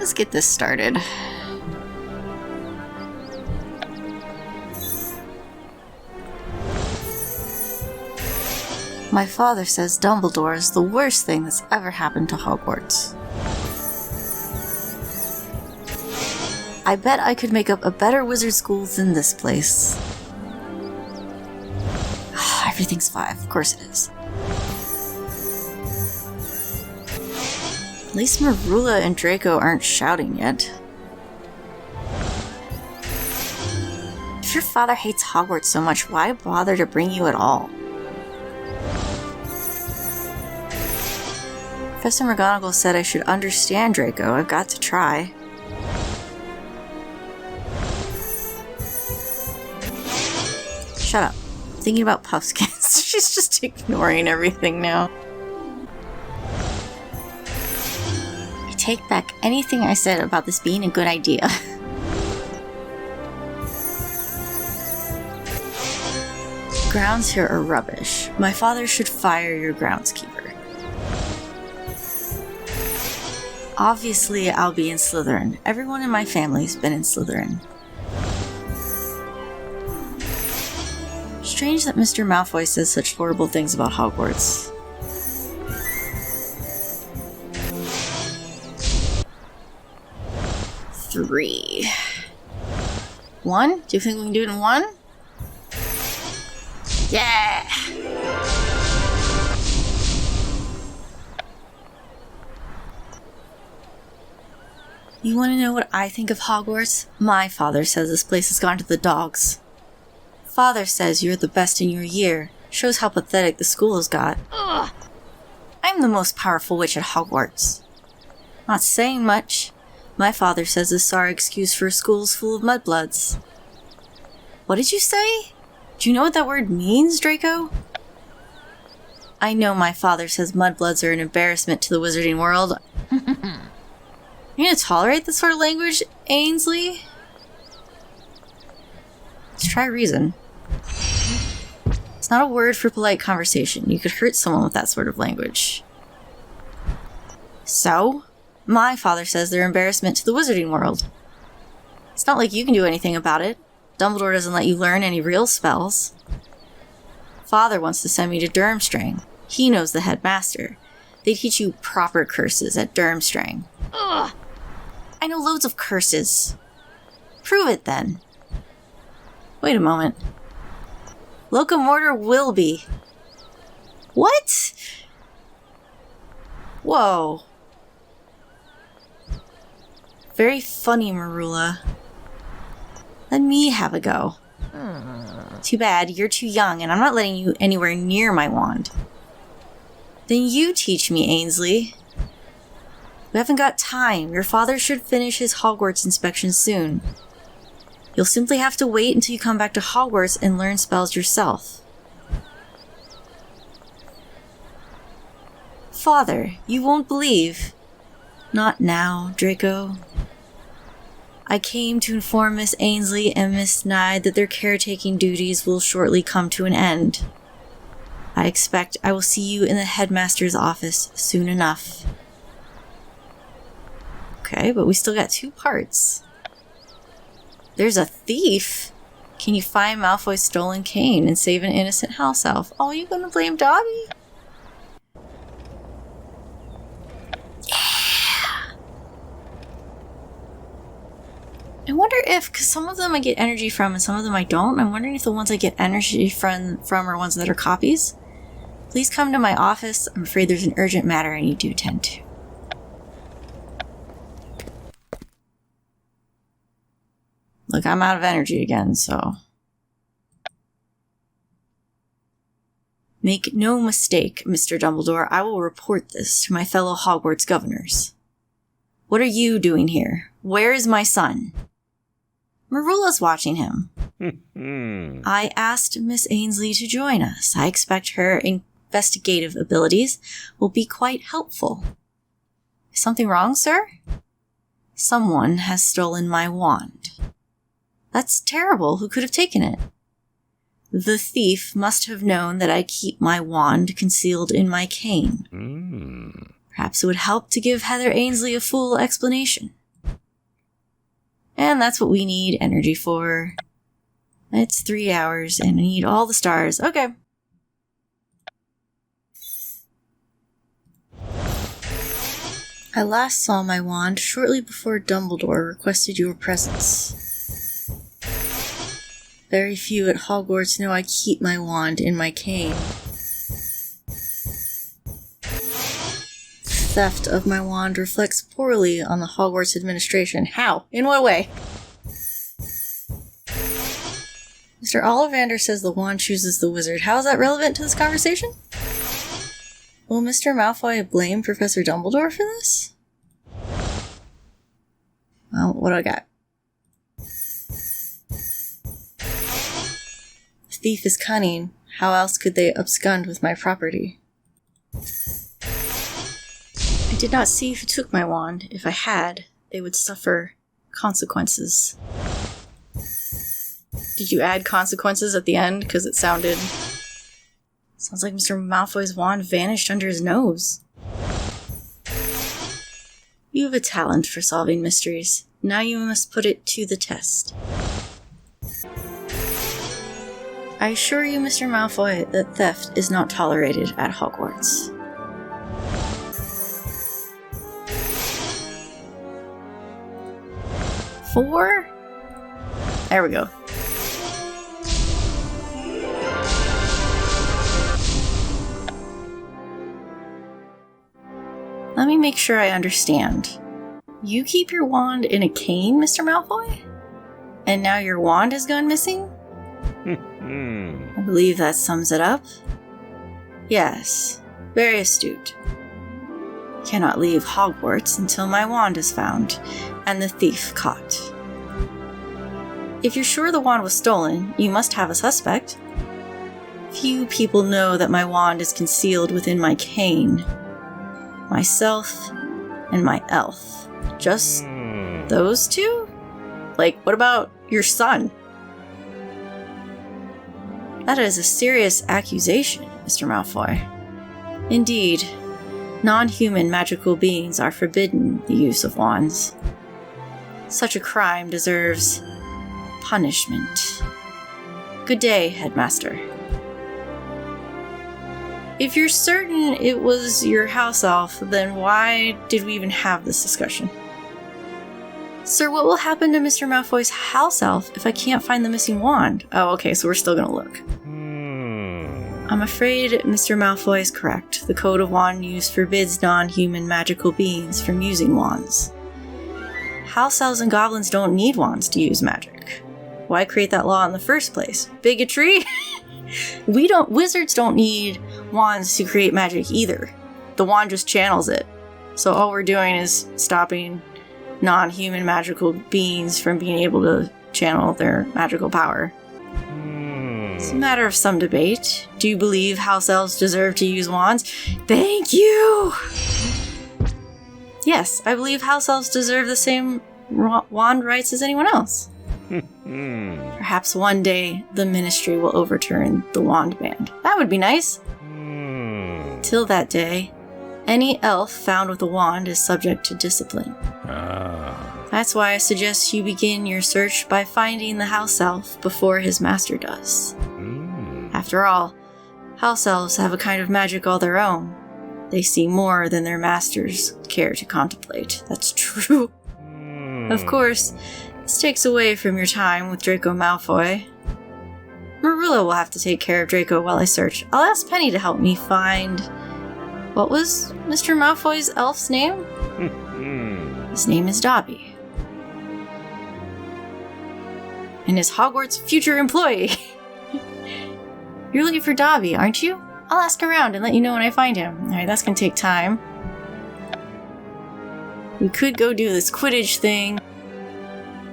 Let's get this started. My father says Dumbledore is the worst thing that's ever happened to Hogwarts. I bet I could make up a better wizard school than this place. Everything's 5. Of course it is. At least Marula and Draco aren't shouting yet. If your father hates Hogwarts so much, why bother to bring you at all? Professor McGonagall said I should understand Draco. I've got to try. Shut up. I'm thinking about Puffskins. She's just ignoring everything now. I take back anything I said about this being a good idea. Grounds here are rubbish. My father should fire your groundskeeper. Obviously, I'll be in Slytherin. Everyone in my family's been in Slytherin. Strange that Mr. Malfoy says such horrible things about Hogwarts. Three. 1? Do you think we can do it in 1? Yeah! You want to know what I think of Hogwarts? My father says this place has gone to the dogs. Father says you're the best in your year. Shows how pathetic the school has got. Ugh. I'm the most powerful witch at Hogwarts. Not saying much. My father says a sorry excuse for a school's full of mudbloods. What did you say? Do you know what that word means, Draco? I know my father says mudbloods are an embarrassment to the wizarding world. You gonna tolerate this sort of language, Ainsley? Let's try reason. It's not a word for polite conversation. You could hurt someone with that sort of language. So? My father says they're embarrassment to the wizarding world. It's not like you can do anything about it. Dumbledore doesn't let you learn any real spells. Father wants to send me to Durmstrang. He knows the headmaster. They teach you proper curses at Durmstrang. Ugh! I know loads of curses. Prove it, then. Wait a moment. Locomotor will be. What? Whoa. Very funny, Marula. Let me have a go. Too bad, you're too young, and I'm not letting you anywhere near my wand. Then you teach me, Ainsley. We haven't got time. Your father should finish his Hogwarts inspection soon. You'll simply have to wait until you come back to Hogwarts and learn spells yourself. Father, you won't believe. Not now, Draco. I came to inform Miss Ainsley and Miss Snyde that their caretaking duties will shortly come to an end. I expect I will see you in the headmaster's office soon enough. Okay, but we still got 2 parts. There's a thief? Can you find Malfoy's stolen cane and save an innocent house elf? Oh, you gonna blame Dobby? Yeah! I wonder if, because some of them I get energy from and some of them I don't, I'm wondering if the ones I get energy from are ones that are copies. Please come to my office. I'm afraid there's an urgent matter I need to attend to. Look, I'm out of energy again, so... Make no mistake, Mr. Dumbledore, I will report this to my fellow Hogwarts governors. What are you doing here? Where is my son? Marula's watching him. I asked Miss Ainsley to join us. I expect her investigative abilities will be quite helpful. Is something wrong, sir? Someone has stolen my wand. That's terrible. Who could have taken it? The thief must have known that I keep my wand concealed in my cane. Perhaps it would help to give Heather Ainsley a full explanation. And that's what we need energy for. It's 3 hours, and I need all the stars. Okay. I last saw my wand shortly before Dumbledore requested your presence. Very few at Hogwarts know I keep my wand in my cane. Theft of my wand reflects poorly on the Hogwarts administration. How? In what way? Mr. Ollivander says the wand chooses the wizard. How is that relevant to this conversation? Will Mr. Malfoy blame Professor Dumbledore for this? Well, what do I got? The thief is cunning. How else could they abscond with my property? I did not see who took my wand. If I had, they would suffer consequences. Did you add consequences at the end? Because it sounds like Mr. Malfoy's wand vanished under his nose. You have a talent for solving mysteries. Now you must put it to the test. I assure you, Mr. Malfoy, that theft is not tolerated at Hogwarts. Four? There we go. Let me make sure I understand. You keep your wand in a cane, Mr. Malfoy? And now your wand has gone missing? I believe that sums it up. Yes, very astute. Cannot leave Hogwarts until my wand is found, and the thief caught. If you're sure the wand was stolen, you must have a suspect. Few people know that my wand is concealed within my cane. Myself and my elf. Just those two? Like, what about your son? That is a serious accusation, Mr. Malfoy. Indeed, non-human magical beings are forbidden the use of wands. Such a crime deserves punishment. Good day, Headmaster. If you're certain it was your house elf, then why did we even have this discussion? Sir, what will happen to Mr. Malfoy's house elf if I can't find the missing wand? Oh, okay, so we're still gonna look. I'm afraid Mr. Malfoy is correct. The Code of Wand Use forbids non-human magical beings from using wands. House elves and goblins don't need wands to use magic. Why create that law in the first place? Bigotry? Wizards don't need wands to create magic either. The wand just channels it. So all we're doing is stopping non-human magical beings from being able to channel their magical power. It's a matter of some debate. Do you believe house elves deserve to use wands? Thank you! Yes, I believe house elves deserve the same wand rights as anyone else. Perhaps one day the Ministry will overturn the wand ban. That would be nice. Till that day, any elf found with a wand is subject to discipline. That's why I suggest you begin your search by finding the house elf before his master does. After all, house elves have a kind of magic all their own. They see more than their masters care to contemplate. That's true. Of course, this takes away from your time with Draco Malfoy. Marilla will have to take care of Draco while I search. I'll ask Penny to help me find... What was Mr. Malfoy's elf's name? His name is Dobby. And his Hogwarts future employee. You're looking for Dobby, aren't you? I'll ask around and let you know when I find him. Alright, that's gonna take time. We could go do this Quidditch thing.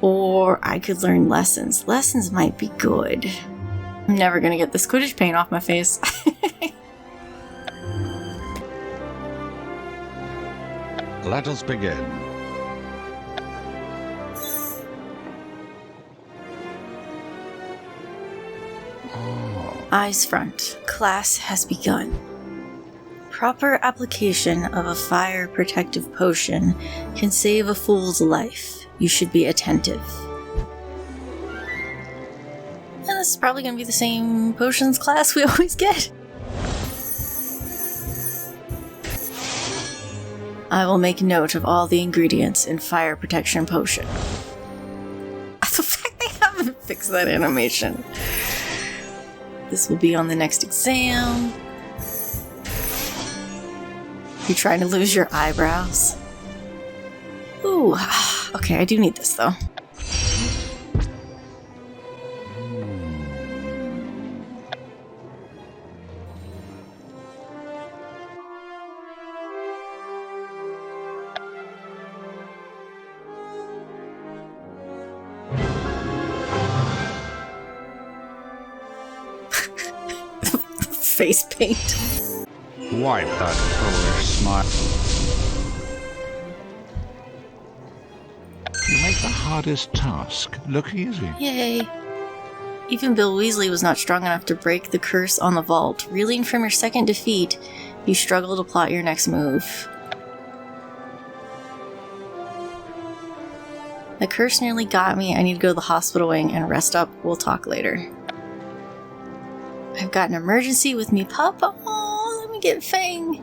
Or I could learn lessons. Lessons might be good. I'm never gonna get this Quidditch paint off my face. Let us begin. Eyes front. Class has begun. Proper application of a fire protective potion can save a fool's life. You should be attentive. this is probably gonna be the same potions class we always get. I will make note of all the ingredients in fire protection potion. The fact they haven't fixed that animation. This will be on the next exam. You're trying to lose your eyebrows. Ooh, okay, I do need this though. Face paint. Wipe that foolish smile. You make the hardest task look easy. Yay. Even Bill Weasley was not strong enough to break the curse on the vault. Reeling from your second defeat, you struggle to plot your next move. The curse nearly got me. I need to go to the hospital wing and rest up. We'll talk later. I've got an emergency with me, pup. Oh, let me get Fang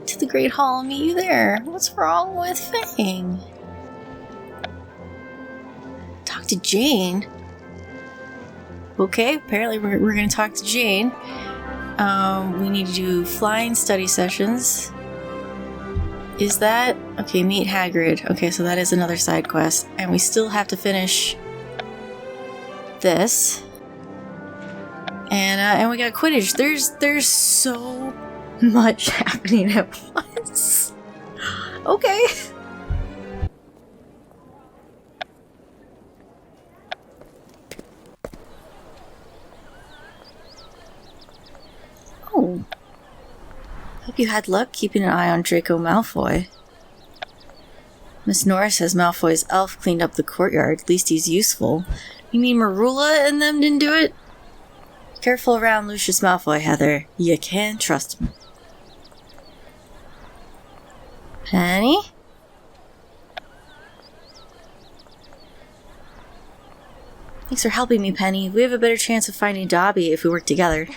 to the Great Hall and meet you there. What's wrong with Fang? Talk to Jane. Okay, apparently we're going to talk to Jane. We need to do flying study sessions. Is that... Okay, meet Hagrid. Okay, so that is another side quest. And we still have to finish this. And we got Quidditch. There's so much happening at once. Okay. Oh. Hope you had luck keeping an eye on Draco Malfoy. Miss Norris says Malfoy's elf cleaned up the courtyard. At least he's useful. You mean Marula and them didn't do it? Careful around Lucius Malfoy, Heather. You can't trust him. Penny? Thanks for helping me, Penny. We have a better chance of finding Dobby if we work together.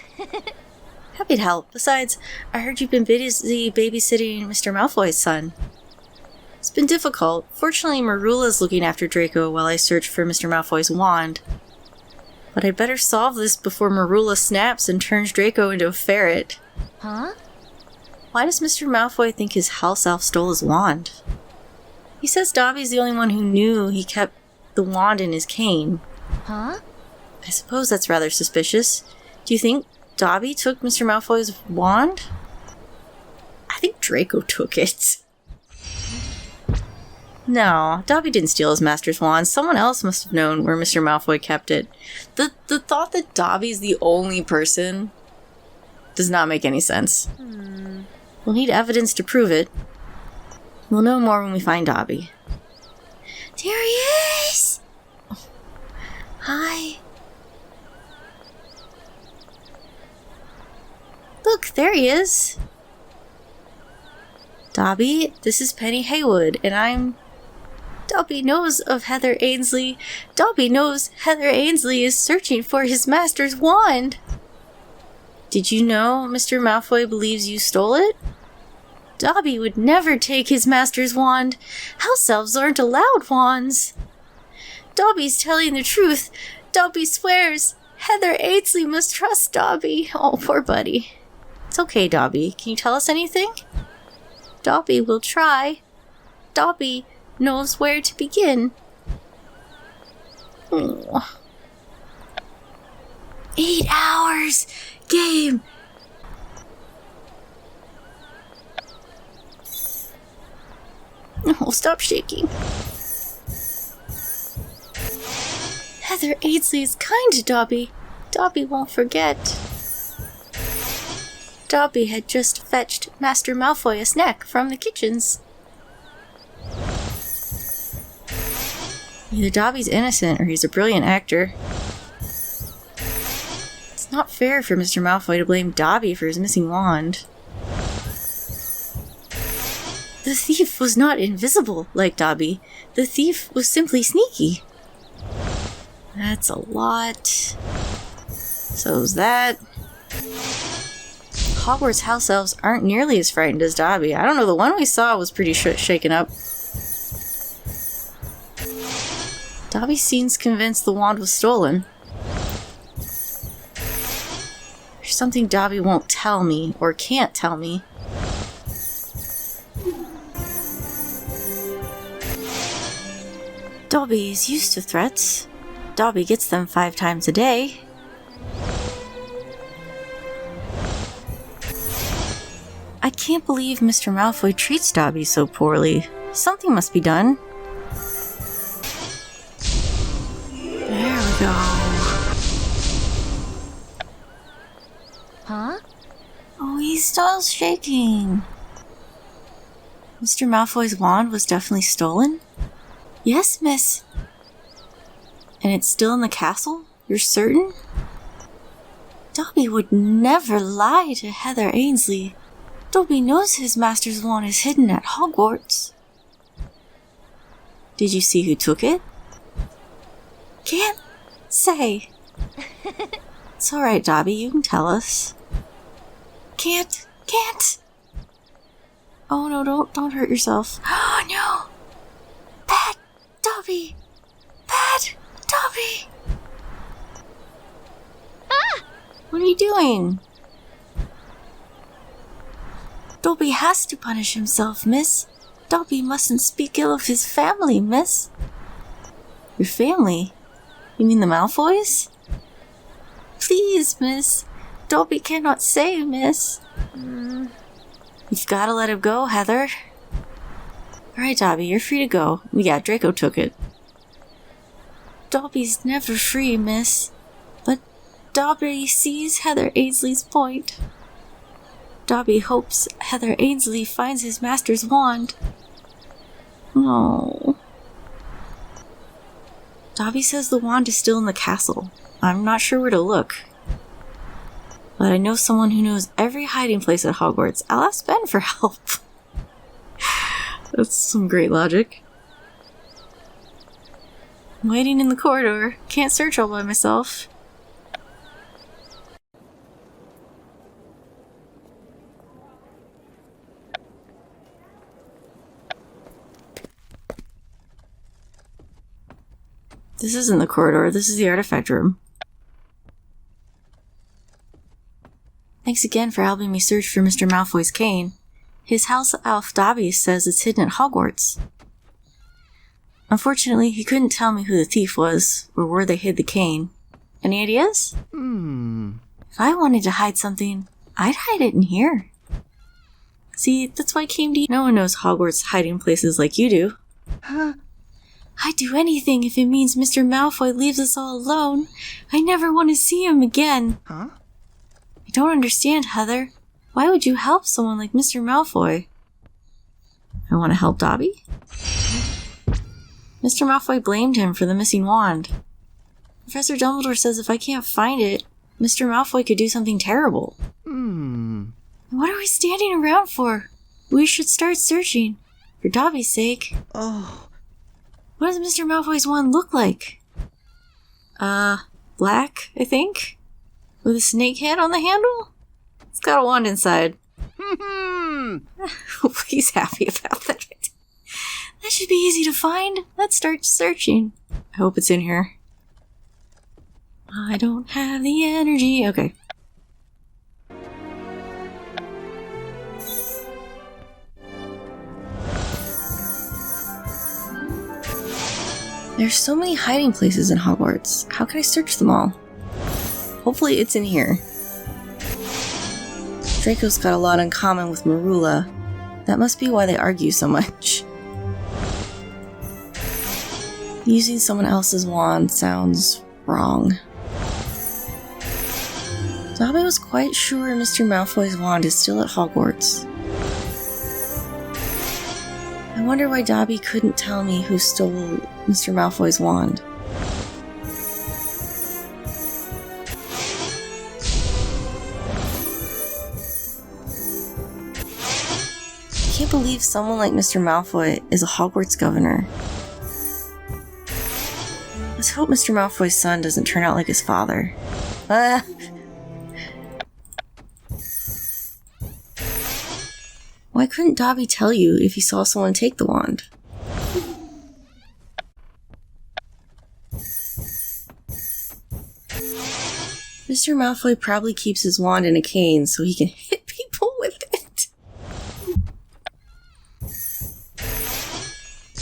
Happy to help. Besides, I heard you've been busy babysitting Mr. Malfoy's son. It's been difficult. Fortunately, Marula's looking after Draco while I search for Mr. Malfoy's wand. But I'd better solve this before Marula snaps and turns Draco into a ferret. Huh? Why does Mr. Malfoy think his house elf stole his wand? He says Dobby's the only one who knew he kept the wand in his cane. Huh? I suppose that's rather suspicious. Do you think Dobby took Mr. Malfoy's wand? I think Draco took it. No, Dobby didn't steal his master's wand. Someone else must have known where Mr. Malfoy kept it. The thought that Dobby's the only person does not make any sense. We'll need evidence to prove it. We'll know more when we find Dobby. There he is! Hi. Look, there he is. Dobby, this is Penny Haywood, and I'm... Dobby knows of Heather Ainsley. Dobby knows Heather Ainsley is searching for his master's wand. Did you know Mr. Malfoy believes you stole it? Dobby would never take his master's wand. House elves aren't allowed wands. Dobby's telling the truth. Dobby swears. Heather Ainsley must trust Dobby. Oh, poor buddy. It's okay, Dobby. Can you tell us anything? Dobby will try. Dobby knows where to begin. Oh. 8 hours! Game! Oh, stop shaking. Heather Ainsley is kind to Dobby. Dobby won't forget. Dobby had just fetched Master Malfoy a snack from the kitchens. Either Dobby's innocent or he's a brilliant actor. It's not fair for Mr. Malfoy to blame Dobby for his missing wand. The thief was not invisible like Dobby. The thief was simply sneaky. That's a lot. So's that. Hogwarts house elves aren't nearly as frightened as Dobby. I don't know, the one we saw was pretty shaken up. Dobby seems convinced the wand was stolen. There's something Dobby won't tell me, or can't tell me. Dobby is used to threats. Dobby gets them 5 times a day. I can't believe Mr. Malfoy treats Dobby so poorly. Something must be done. There we go. Huh? Oh, he's still shaking. Mr. Malfoy's wand was definitely stolen? Yes, miss. And it's still in the castle? You're certain? Dobby would never lie to Heather Ainsley. Dobby knows his master's wand is hidden at Hogwarts. Did you see who took it? Can't say. It's alright, Dobby, you can tell us. Can't. Oh no, don't hurt yourself. Oh no! Bad Dobby! Bad Dobby! Ah! What are you doing? Dobby has to punish himself, miss. Dobby mustn't speak ill of his family, miss. Your family? You mean the Malfoys? Please, miss. Dobby cannot say, miss. You've gotta let him go, Heather. Alright, Dobby, you're free to go. Yeah, Draco took it. Dobby's never free, miss. But Dobby sees Heather Ainsley's point. Dobby hopes Heather Ainsley finds his master's wand. Oh. Dobby says the wand is still in the castle. I'm not sure where to look. But I know someone who knows every hiding place at Hogwarts. I'll ask Ben for help. That's some great logic. I'm waiting in the corridor. Can't search all by myself. This isn't the corridor, this is the artifact room. Thanks again for helping me search for Mr. Malfoy's cane. His house elf Dobby says it's hidden at Hogwarts. Unfortunately, he couldn't tell me who the thief was, or where they hid the cane. Any ideas? If I wanted to hide something, I'd hide it in here. See, that's why I came to you. No one knows Hogwarts hiding places like you do. Huh? I'd do anything if it means Mr. Malfoy leaves us all alone. I never want to see him again. Huh? I don't understand, Heather. Why would you help someone like Mr. Malfoy? I want to help Dobby? Mr. Malfoy blamed him for the missing wand. Professor Dumbledore says if I can't find it, Mr. Malfoy could do something terrible. What are we standing around for? We should start searching. For Dobby's sake. Oh. What does Mr. Malfoy's wand look like? Black, I think? With a snake head on the handle? It's got a wand inside. He's happy about that. That should be easy to find. Let's start searching. I hope it's in here. I don't have the energy. Okay. There's so many hiding places in Hogwarts. How can I search them all? Hopefully it's in here. Draco's got a lot in common with Marula. That must be why they argue so much. Using someone else's wand sounds wrong. Dobby was quite sure Mr. Malfoy's wand is still at Hogwarts. I wonder why Dobby couldn't tell me who stole Mr. Malfoy's wand. I can't believe someone like Mr. Malfoy is a Hogwarts governor. Let's hope Mr. Malfoy's son doesn't turn out like his father. Why couldn't Dobby tell you if he saw someone take the wand? Mr. Malfoy probably keeps his wand in a cane so he can hit people with it.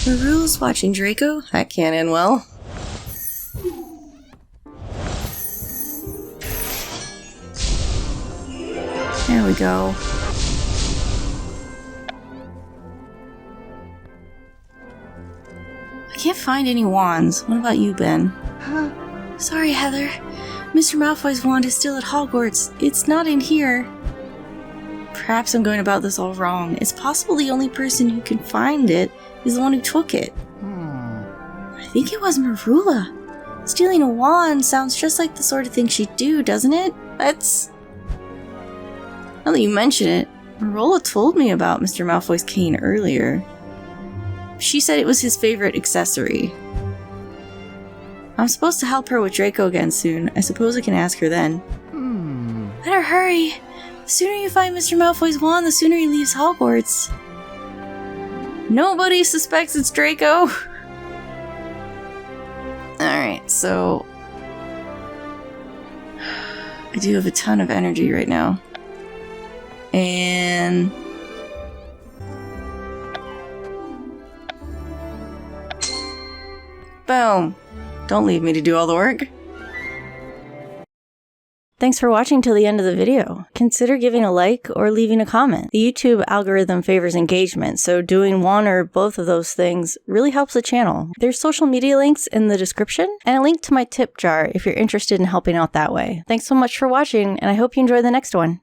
Marula's watching Draco? That can't end well. There we go. I can't find any wands. What about you, Ben? Sorry, Heather. Mr. Malfoy's wand is still at Hogwarts. It's not in here. Perhaps I'm going about this all wrong. It's possible the only person who can find it is the one who took it. I think it was Marula. Stealing a wand sounds just like the sort of thing she'd do, doesn't it? Now that you mention it, Marula told me about Mr. Malfoy's cane earlier. She said it was his favorite accessory. I'm supposed to help her with Draco again soon. I suppose I can ask her then. Better hurry. The sooner you find Mr. Malfoy's wand, the sooner he leaves Hogwarts. Nobody suspects it's Draco. Alright, so... I do have a ton of energy right now. And... boom. Don't leave me to do all the work. Thanks for watching till the end of the video. Consider giving a like or leaving a comment. The YouTube algorithm favors engagement, so doing one or both of those things really helps the channel. There's social media links in the description and a link to my tip jar if you're interested in helping out that way. Thanks so much for watching, and I hope you enjoy the next one.